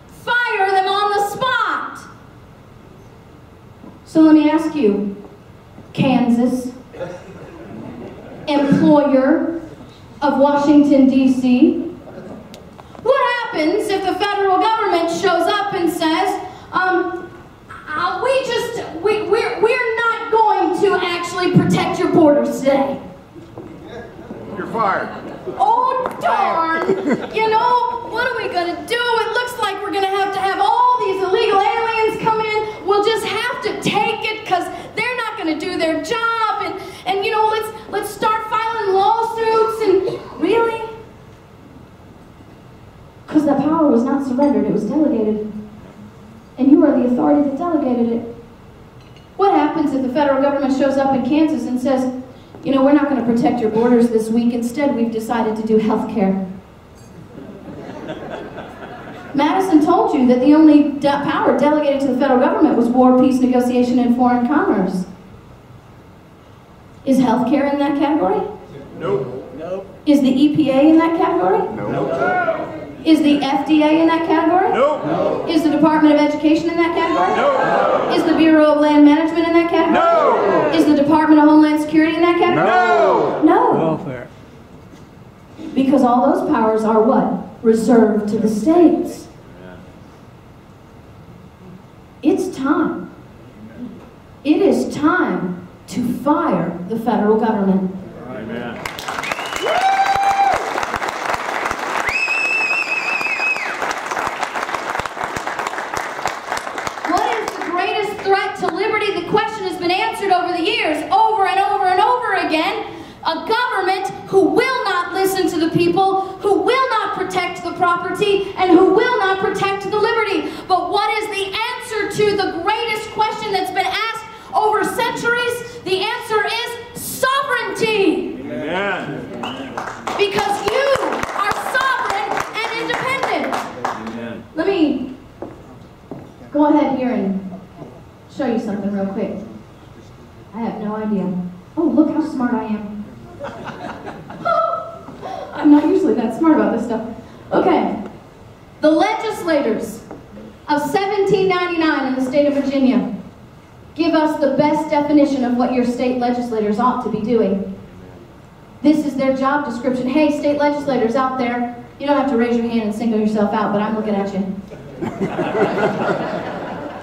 Fire them on the spot. So let me ask you, Kansas, employer of Washington, D.C., what happens if the federal government shows up and says, we're not going to actually protect your borders today? You're fired. Oh, darn! You know, what are we going to do? It looks like we're going to have all these illegal aliens come in. We'll just have to take it because they're not going to do their job. And you know, let's start filing lawsuits. And really? Because the power was not surrendered, it was delegated. And you are the authority that delegated it. What happens if the federal government shows up in Kansas and says, you know, we're not going to protect your borders this week. Instead, we've decided to do health care. Madison told you that the only power delegated to the federal government was war, peace, negotiation, and foreign commerce. Is health care in that category? Nope. Nope. Is the EPA in that category? Nope. Is the FDA in that category? Nope. Is the Department of Education in that category? No. Is the Bureau of Land Management in that category? No. Is the Department of Homeland Security in that category? No. No. Welfare. Because all those powers are what? Reserved to the states. It's time. It is time to fire the federal government. Amen. Threat to liberty, the question has been answered over the years, over and over and over again. A government who will not listen to the people, who will not protect the property, and who will not protect the liberty. But what is the answer to the greatest question that's been asked over centuries? The answer is sovereignty. Amen. Because you are sovereign and independent. Amen. Let me go ahead here and show you something real quick. I have no idea. Oh, look how smart I am. I'm not usually that smart about this stuff. Okay. The legislators of 1799 in the state of Virginia give us the best definition of what your state legislators ought to be doing. This is their job description. Hey, state legislators out there, you don't have to raise your hand and single yourself out, but I'm looking at you.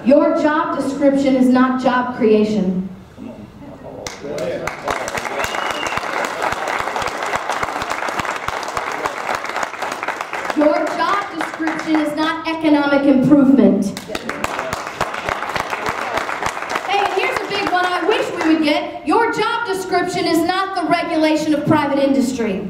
Your job description is not job creation. Your job description is not economic improvement. Hey, and here's a big one I wish we would get. Your job description is not the regulation of private industry.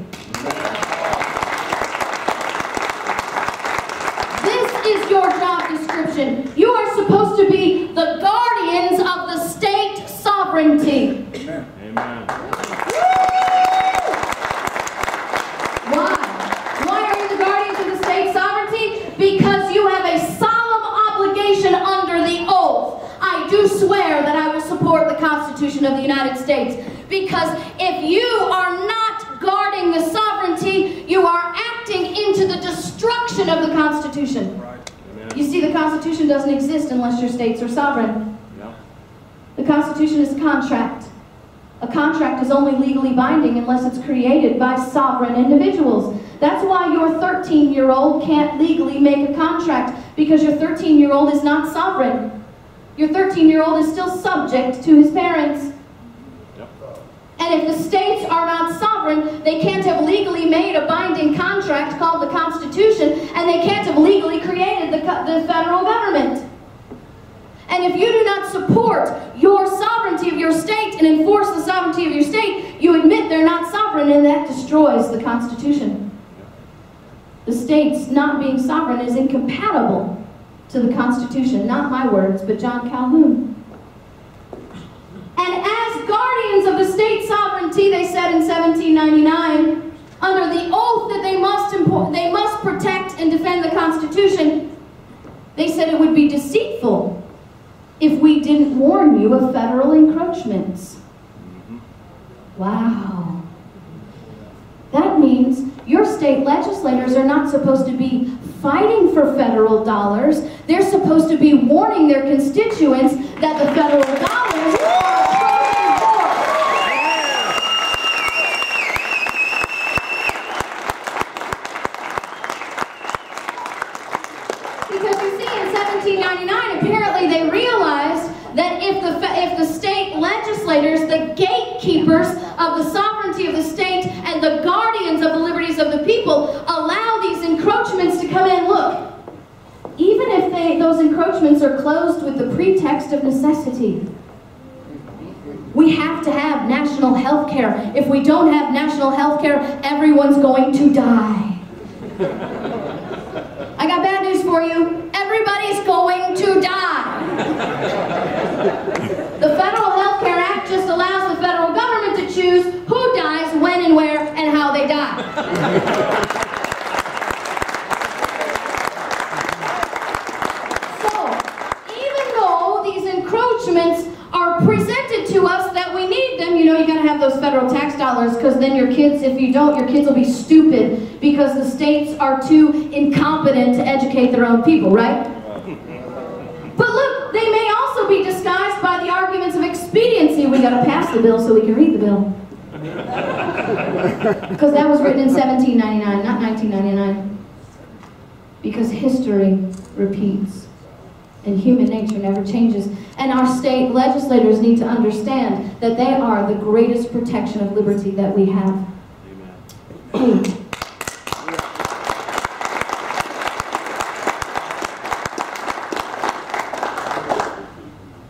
This is your job description. You are supposed to be the guardians of the state sovereignty. Amen. Because you have a solemn obligation under the oath. I do swear that I will support the Constitution of the United States. Because if you are not guarding the sovereignty, you are acting into the destruction of the Constitution. Right. You see, the Constitution doesn't exist unless your states are sovereign. Yeah. The Constitution is a contract. A contract is only legally binding unless it's created by sovereign individuals. That's why your 13-year-old can't legally make a contract, because your 13-year-old is not sovereign. Your 13-year-old is still subject to his parents. Yep. And if the states are not sovereign, they can't have legally made a binding contract called the Constitution, and they can't have legally created the federal government. And if you do not support your sovereignty of your state and enforce the sovereignty of your state, you admit they're not sovereign, and that destroys the Constitution. The states not being sovereign is incompatible to the Constitution. Not my words, but John Calhoun. And as guardians of the state sovereignty, they said in 1799, under the oath that they must protect and defend the Constitution, they said it would be deceitful if we didn't warn you of federal encroachments. Wow. That means your state legislators are not supposed to be fighting for federal dollars. They're supposed to be warning their constituents that the federal dollars are because you see, in 1799, apparently they realized that if the state legislators, the gatekeepers of the sovereignty of the state and the guardians of the liberties of the people, allow these encroachments to come in, look, even if those encroachments are closed with the pretext of necessity. We have to have national health care. If we don't have national health care, everyone's going to die. I got bad news for you. Everybody's going to die. The Federal Health Care Act just allows the federal government to choose who dies, when and where, and how they die. So, even though these encroachments are presented to us that we need them, you know, you gotta have those federal tax dollars, because then your kids, if you don't, your kids will be stupid because the states are too incompetent to educate their own people, right? But look, they may also be disguised by the arguments of expediency. We gotta pass the bill so we can read the bill. Because that was written in 1799, not 1999. Because history repeats and human nature never changes. And our state legislators need to understand that they are the greatest protection of liberty that we have. Amen.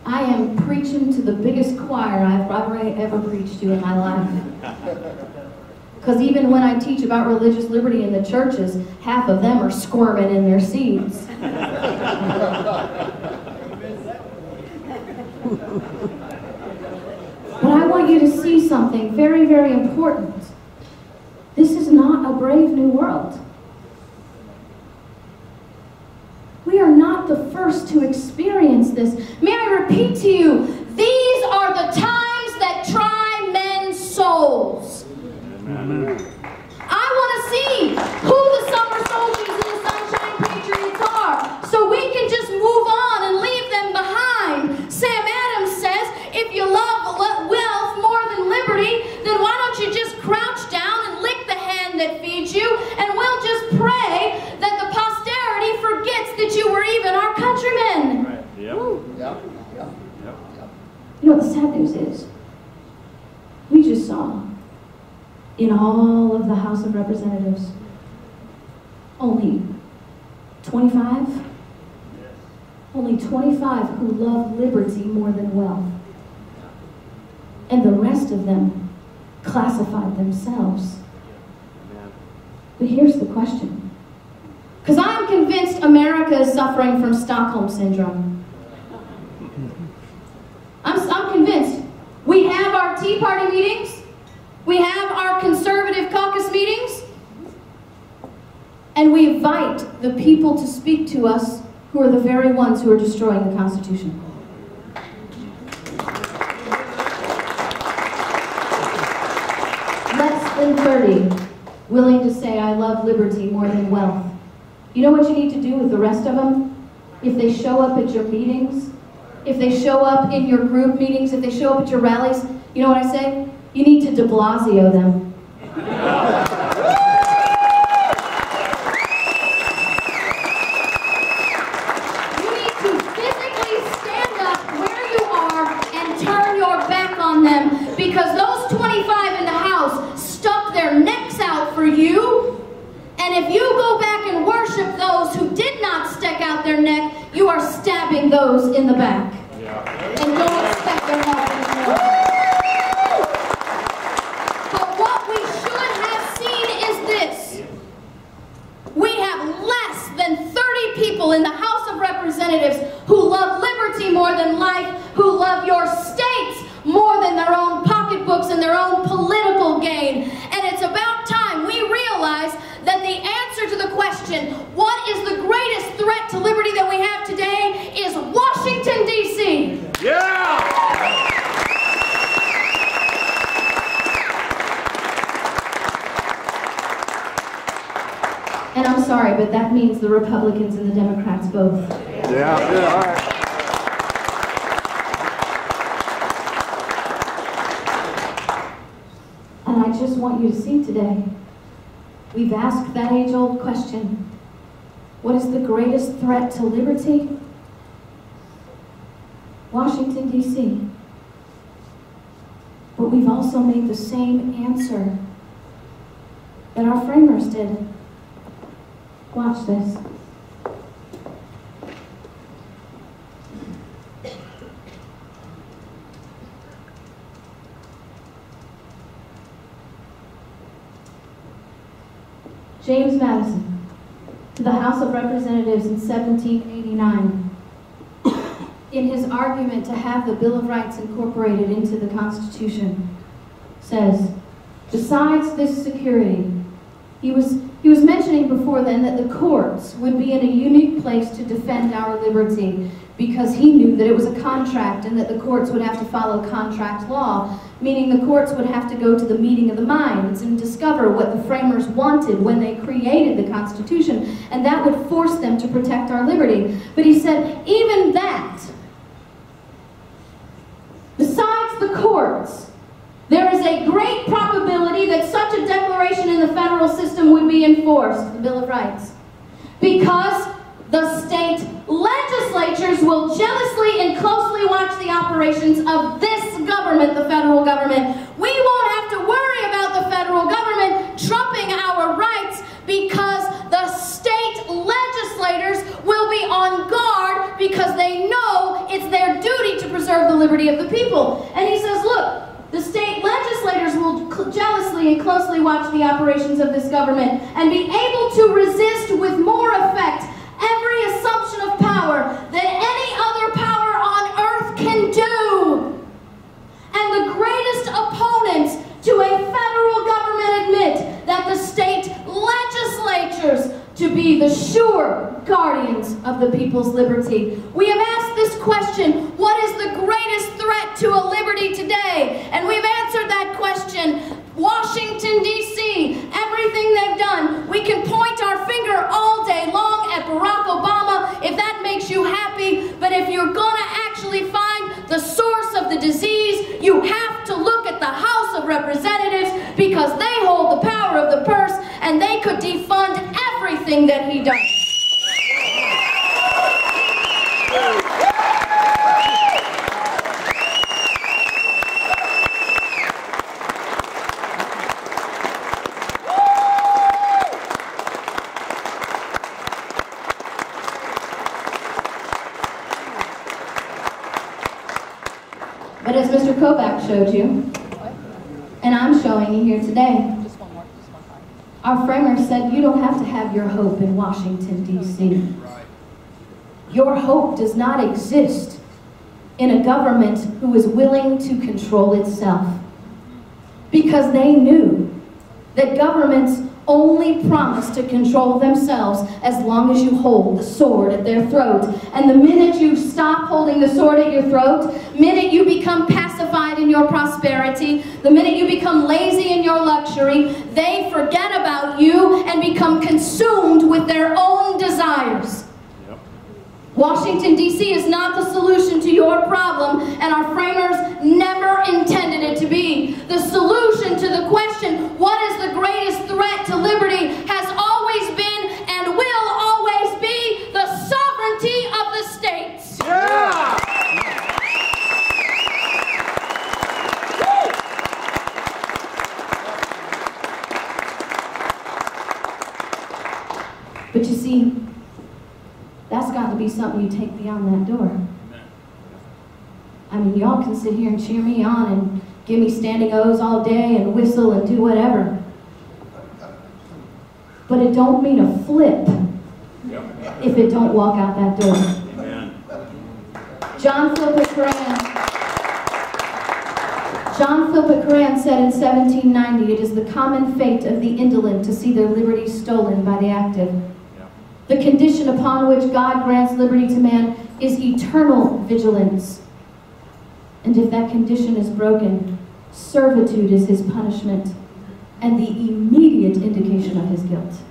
I am preaching to the biggest choir I've ever preached to in my life. Because even when I teach about religious liberty in the churches, half of them are squirming in their seats. But I want you to see something very, very important. This is not a brave new world. We are not the first to experience this. May I repeat to you, these are the times that try men's souls. Amen. I want to see saw in all of the House of Representatives? Only 25? Only 25 who love liberty more than wealth. And the rest of them classified themselves. But here's the question. Because I'm convinced America is suffering from Stockholm Syndrome. I'm convinced. We have our Tea Party meetings. We have our conservative caucus meetings. And we invite the people to speak to us who are the very ones who are destroying the Constitution. Less than 30 willing to say, I love liberty more than wealth. You know what you need to do with the rest of them? If they show up at your meetings, if they show up in your group meetings, if they show up at your rallies, you know what I say? You need to de Blasio them. You need to physically stand up where you are and turn your back on them, because those 25 in the House stuck their necks out for you. And if you go back and worship those who did not stick out their neck, you are stabbing those in the back. And don't expect their help anymore. But what we should have seen is this. We have less than 30 people in the House of Representatives who love liberty more than life, who love your states more than their own pocketbooks and their own political gain. And it's about time we realize that the answer to the question, what is the greatest threat to liberty that we have today, is Washington, D.C. Yeah! And I'm sorry, but that means the Republicans and the Democrats both. Yeah, all right. And I just want you to see today, we've asked that age-old question, what is the greatest threat to liberty? Washington, D.C. But we've also made the same answer that our framers did. Watch this. James Madison, to the House of Representatives in 1789, in his argument to have the Bill of Rights incorporated into the Constitution, says, besides this security, he was mentioning before then that the courts would be in a unique place to defend our liberty, because he knew that it was a contract and that the courts would have to follow contract law, meaning the courts would have to go to the meeting of the minds and discover what the framers wanted when they created the Constitution, and that would force them to protect our liberty. But he said, even that, besides the courts, there is a great probability that such a declaration in the federal system would be enforced, the Bill of Rights, because the state legislatures will jealously and closely watch the operations of this government, the federal government. We won't have to worry about the federal government trumping our rights, because the state legislators will be on guard, because they know it's their duty to preserve the liberty of the people. And he says, look, the state legislators will jealously and closely watch the operations of this government and be able to resist with more effect every assumption of power that any other power on earth can do. And the greatest opponents to a federal government admit that the state legislatures to be the sure guardians of the people's liberty. We have asked this question, what is the greatest threat to a liberty today? And we've answered that question, Washington, D.C., everything they've done. We can point our finger all day long at Barack Obama if that makes you happy, but if you're going to actually find the source of the disease, you have to look at the House of Representatives, because they hold the power of the purse and they could defund everything that he does. Mr. Kovac showed you, and I'm showing you here today. Our framers said you don't have to have your hope in Washington, D.C. Your hope does not exist in a government who is willing to control itself. Because they knew that governments only promise to control themselves as long as you hold the sword at their throat. And the minute you stop holding the sword at your throat, minute you become pacified in your prosperity, the minute you become lazy in your luxury, they forget about you and become consumed with their own desires. Washington, D.C. is not the solution to your problem, and our framers never intended it to be. The solution to the question, what is the greatest threat to liberty, has always been and will always be the sovereignty of the states. Yeah! But you see, that's got to be something you take beyond that door. I mean, y'all can sit here and cheer me on and give me standing O's all day and whistle and do whatever. But it don't mean a flip if it don't walk out that door. Amen. John Philip Coran said in 1790, "It is the common fate of the indolent to see their liberty stolen by the active. The condition upon which God grants liberty to man is eternal vigilance. And if that condition is broken, servitude is his punishment and the immediate indication of his guilt."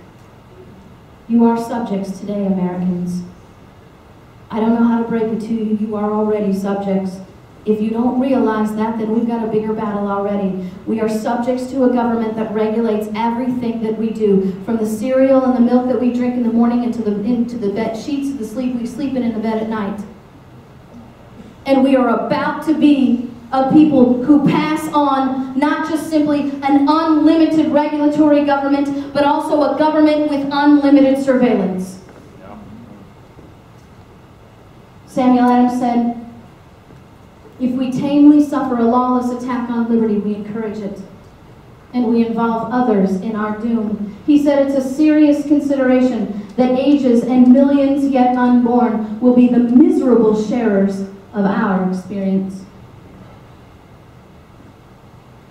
You are subjects today, Americans. I don't know how to break it to you. You are already subjects. If you don't realize that, then we've got a bigger battle already. We are subjects to a government that regulates everything that we do, from the cereal and the milk that we drink in the morning into the bed sheets, the sleep we sleep in the bed at night. And we are about to be a people who pass on not just simply an unlimited regulatory government, but also a government with unlimited surveillance. Yeah. Samuel Adams said, "If we tamely suffer a lawless attack on liberty, we encourage it, and we involve others in our doom." He said it's a serious consideration that ages and millions yet unborn will be the miserable sharers of our experience.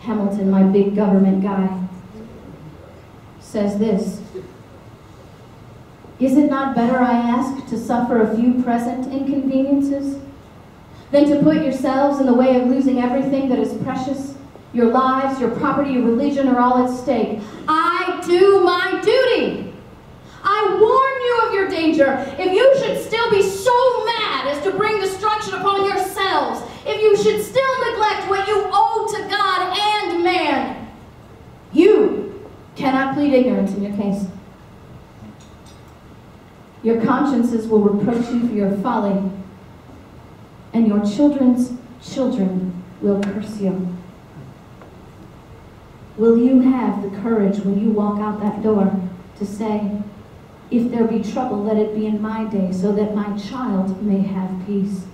Hamilton, my big government guy, says this, "Is it not better, I ask, to suffer a few present inconveniences than to put yourselves in the way of losing everything that is precious? Your lives, your property, your religion are all at stake. I do my duty. I warn you of your danger. If you should still be so mad as to bring destruction upon yourselves, if you should still neglect what you owe to God and man, you cannot plead ignorance in your case. Your consciences will reproach you for your folly, and your children's children will curse you. Will you have the courage when you walk out that door to say, 'If there be trouble, let it be in my day, so that my child may have peace'?"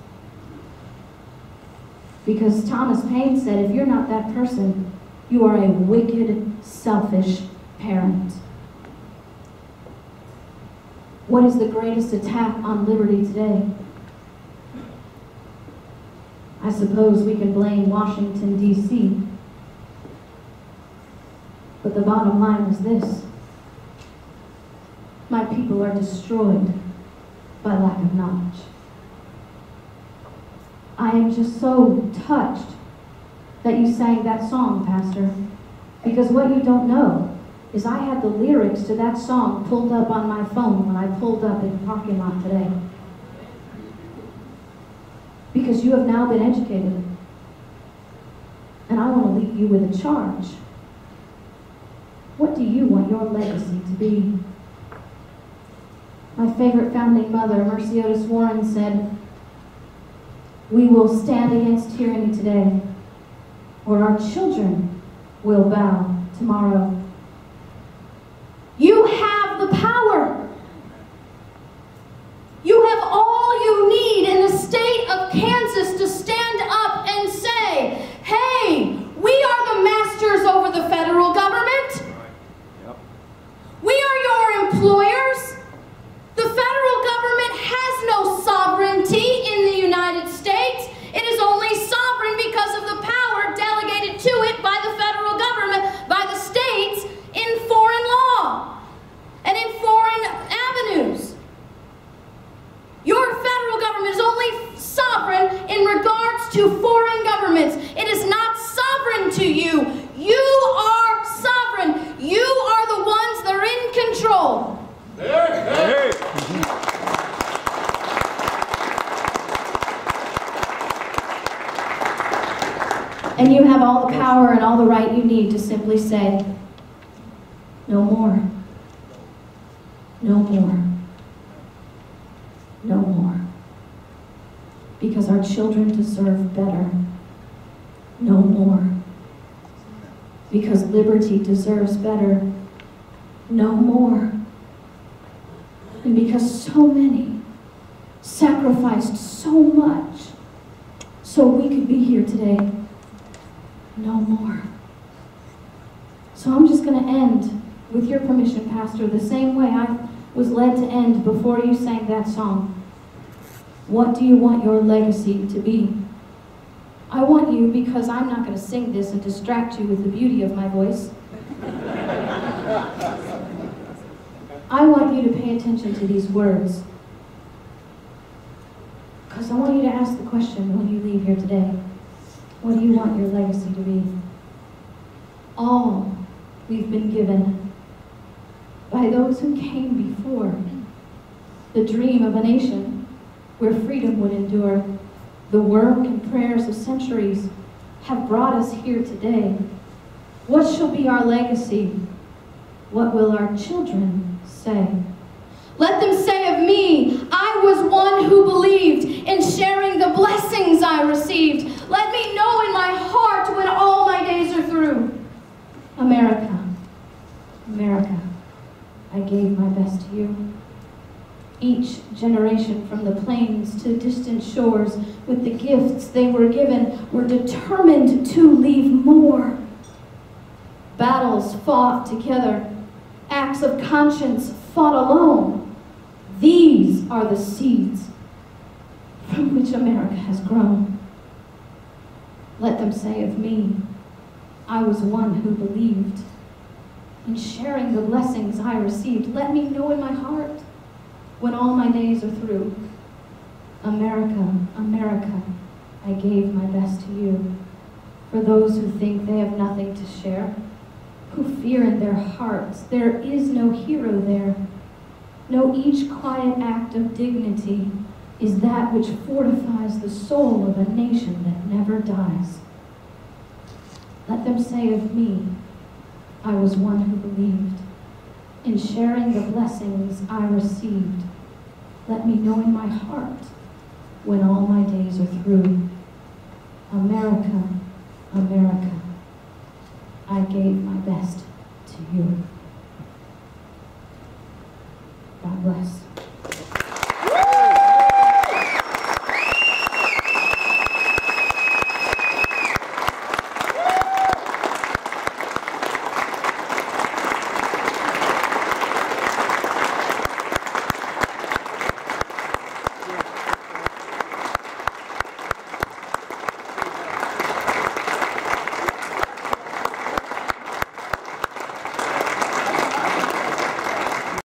Because Thomas Paine said, if you're not that person, you are a wicked, selfish parent. What is the greatest attack on liberty today? I suppose we can blame Washington, D.C. But the bottom line is this. My people are destroyed by lack of knowledge. I am just so touched that you sang that song, Pastor, because what you don't know is I had the lyrics to that song pulled up on my phone when I pulled up in the parking lot today. Because you have now been educated. And I want to leave you with a charge. What do you want your legacy to be? My favorite founding mother, Mercy Otis Warren, said, "We will stand against tyranny today, or our children will bow tomorrow." You have the power. You have all you need in the state of Kansas to stand up and say, all the right you need to simply say, no more. No more. No more. Because our children deserve better. No more. Because liberty deserves better. No more. And because so many sacrificed so much so we could be here today. No more. So I'm just going to end, with your permission, Pastor, the same way I was led to end before you sang that song. What do you want your legacy to be? I want you, because I'm not going to sing this and distract you with the beauty of my voice. I want you to pay attention to these words. Because I want you to ask the question when you leave here today. What do you want your legacy to be? All we've been given by those who came before. The dream of a nation where freedom would endure. The work and prayers of centuries have brought us here today. What shall be our legacy? What will our children say? Let them say of me, I was one who believed in sharing the blessings I received. Let me know in my heart when all my days are through. America, America, I gave my best to you. Each generation from the plains to distant shores, with the gifts they were given, were determined to leave more. Battles fought together, acts of conscience fought alone. These are the seeds from which America has grown. Let them say of me, I was one who believed in sharing the blessings I received. Let me know in my heart when all my days are through. America, America, I gave my best to you. For those who think they have nothing to share, who fear in their hearts, there is no hero there. No, each quiet act of dignity is that which fortifies the soul of a nation that never dies. Let them say of me, I was one who believed in sharing the blessings I received. Let me know in my heart when all my days are through. America, America, I gave my best to you. God bless.